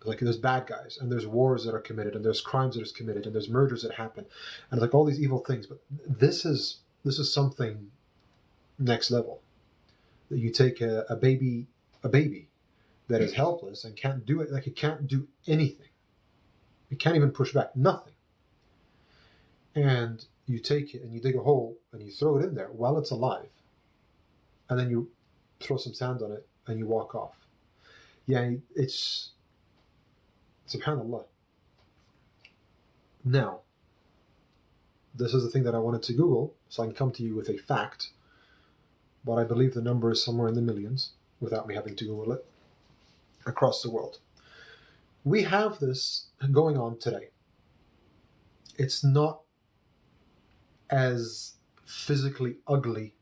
Like there's bad guys, and there's wars that are committed, and there's crimes that are committed, and there's murders that happen, and like all these evil things. But this is something next level. That you take a baby that is helpless and can't do it, like it can't do anything. It can't even push back, nothing. And you take it and you dig a hole and you throw it in there while it's alive, and then you throw some sand on it and you walk off. Yeah, it's subhanallah. Now, this is the thing that I wanted to Google so I can come to you with a fact, but I believe the number is somewhere in the millions without me having to Google it, across the world. We have this going on today. It's not as physically ugly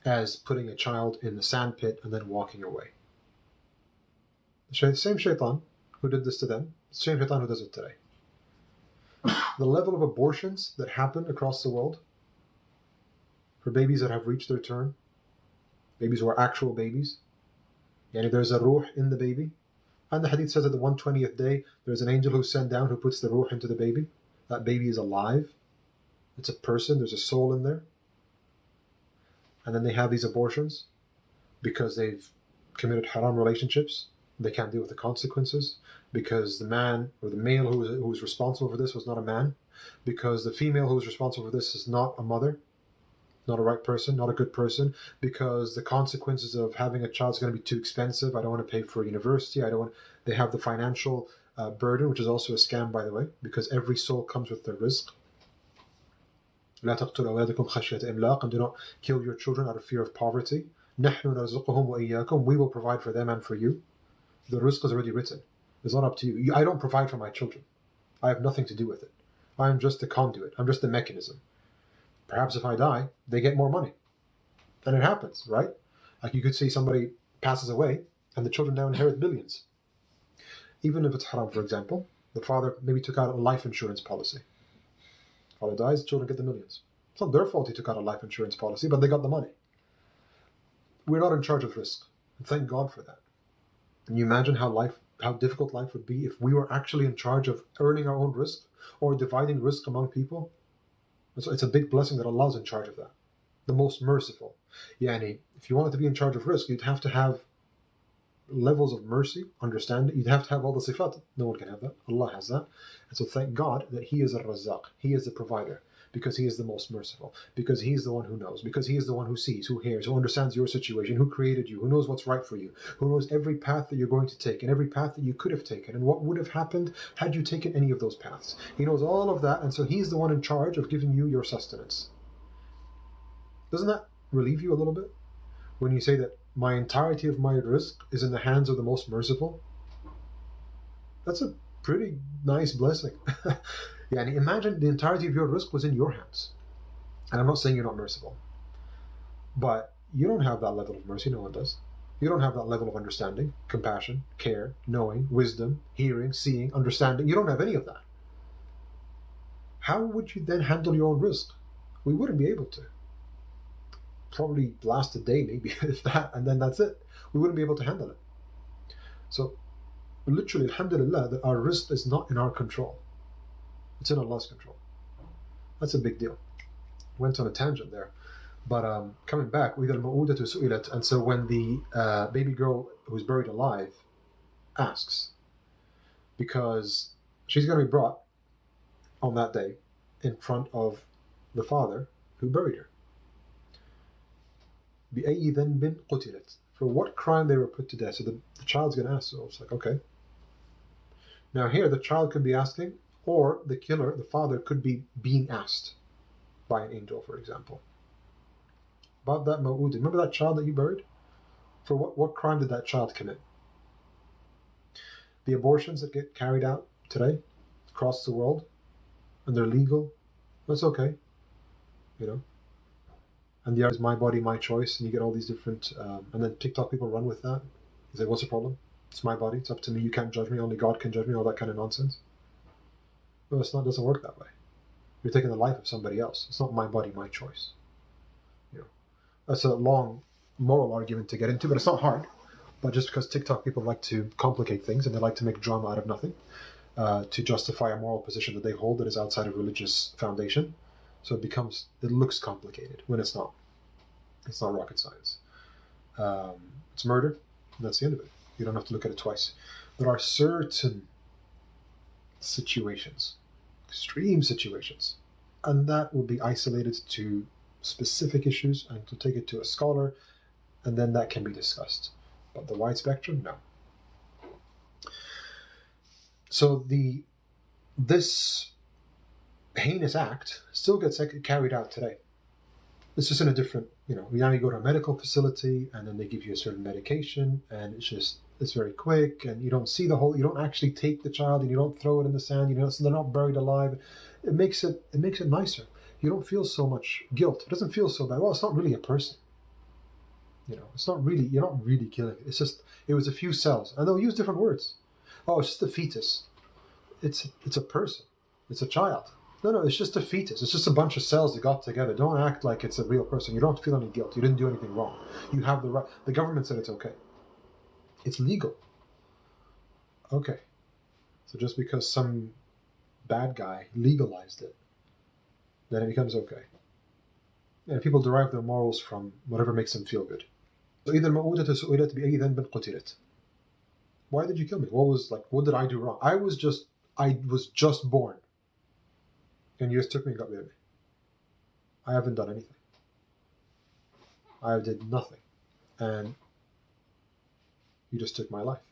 as putting a child in the sandpit and then walking away. The same shaitan who did this to them, the same shaitan who does it today. The level of abortions that happen across the world for babies that have reached their term, babies who are actual babies, yani there's a ruh in the baby, and the hadith says that the 120th day there's an angel who's sent down who puts the ruh into the baby. That baby is alive. It's a person, there's a soul in there. And then they have these abortions because they've committed haram relationships. They can't deal with the consequences because the man or the male who was responsible for this was not a man, because the female who was responsible for this is not a mother, not a right person, not a good person, because the consequences of having a child is going to be too expensive. I don't want to pay for university. They have the financial burden, which is also a scam, by the way, because every soul comes with their rizq. لا تقتلوا أولادكم خشية إملاق, and do not kill your children out of fear of poverty. نحن نرزقهم وإياكم, we will provide for them and for you. The rizq is already written. It's not up to you. I don't provide for my children. I have nothing to do with it. I am just the conduit. I'm just the mechanism. Perhaps if I die, they get more money. And it happens, right? Like you could see somebody passes away and the children now inherit billions. Even if it's haram, for example, the father maybe took out a life insurance policy. Father dies, children get the millions. It's not their fault he took out a life insurance policy, but they got the money. We're not in charge of risk. And thank God for that. Can you imagine how difficult life would be if we were actually in charge of earning our own risk or dividing risk among people? It's a big blessing that Allah is in charge of that. The most merciful. Yani, if you wanted to be in charge of risk, you'd have to have levels of mercy, understanding. You'd have to have all the sifat. No one can have that. Allah has that. And so thank God that He is a Razzaq. He is the provider. Because He is the most merciful. Because He is the one who knows. Because He is the one who sees, who hears, who understands your situation, who created you, who knows what's right for you, who knows every path that you're going to take and every path that you could have taken and what would have happened had you taken any of those paths. He knows all of that, and so He's the one in charge of giving you your sustenance. Doesn't that relieve you a little bit? When you say that my entirety of my rizq is in the hands of the most merciful? That's a pretty nice blessing. Yeah, and imagine the entirety of your rizq was in your hands. And I'm not saying you're not merciful, but you don't have that level of mercy. No one does. You don't have that level of understanding, compassion, care, knowing, wisdom, hearing, seeing, understanding. You don't have any of that. How would you then handle your own rizq? We wouldn't be able to. Probably last a day, maybe, if that, and then that's it. We wouldn't be able to handle it. So, literally, alhamdulillah, that our rizq is not in our control. It's in Allah's control. That's a big deal. Went on a tangent there. But coming back, وَإِذَا الْمَوْءُودَةُ سُئِلَتْ, and so when the baby girl who's buried alive asks, because she's going to be brought on that day in front of the father who buried her. بِأَيِّ ذَنْبٍ قُتِلَتْ, for what crime they were put to death. So the child's going to ask, so it's like, okay. Now here, the child could be asking, or the killer, the father, could be being asked by an angel, for example. About that ma'ud. Remember that child that you buried? For what crime did that child commit? The abortions that get carried out today across the world, and they're legal, that's okay. You know? And the other is my body, my choice, and you get all these different, and then TikTok people run with that. You say, what's the problem? It's my body, it's up to me, you can't judge me, only God can judge me, all that kind of nonsense. No, it doesn't work that way. You're taking the life of somebody else. It's not my body, my choice. You know, that's a long moral argument to get into, but it's not hard. But just because TikTok people like to complicate things and they like to make drama out of nothing, to justify a moral position that they hold that is outside of religious foundation, so it looks complicated when it's not. It's not rocket science. It's murder, and that's the end of it. You don't have to look at it twice. There are certain situations, extreme situations, and that will be isolated to specific issues and to take it to a scholar, and then that can be discussed. But the wide spectrum, no. So this heinous act still gets carried out today. It's just in a different, now you go to a medical facility and then they give you a certain medication and it's very quick and you don't see you don't actually take the child and you don't throw it in the sand, so they're not buried alive. It makes it nicer. You don't feel so much guilt. It doesn't feel so bad. Well, it's not really a person. It's not really, you're not really killing it. It's just, it was a few cells. And they'll use different words. Oh, it's just a fetus. It's a person. It's a child. No, it's just a fetus. It's just a bunch of cells that got together. Don't act like it's a real person. You don't feel any guilt. You didn't do anything wrong. You have the right. The government said it's okay. It's legal. Okay. So just because some bad guy legalized it, then it becomes okay. And people derive their morals from whatever makes them feel good. وإذا الموءودة سئلت بأي ذنب قتلت. Why did you kill me? What did I do wrong? I was just born. And you just took me and got rid of me. I haven't done anything. I did nothing. And you just took my life.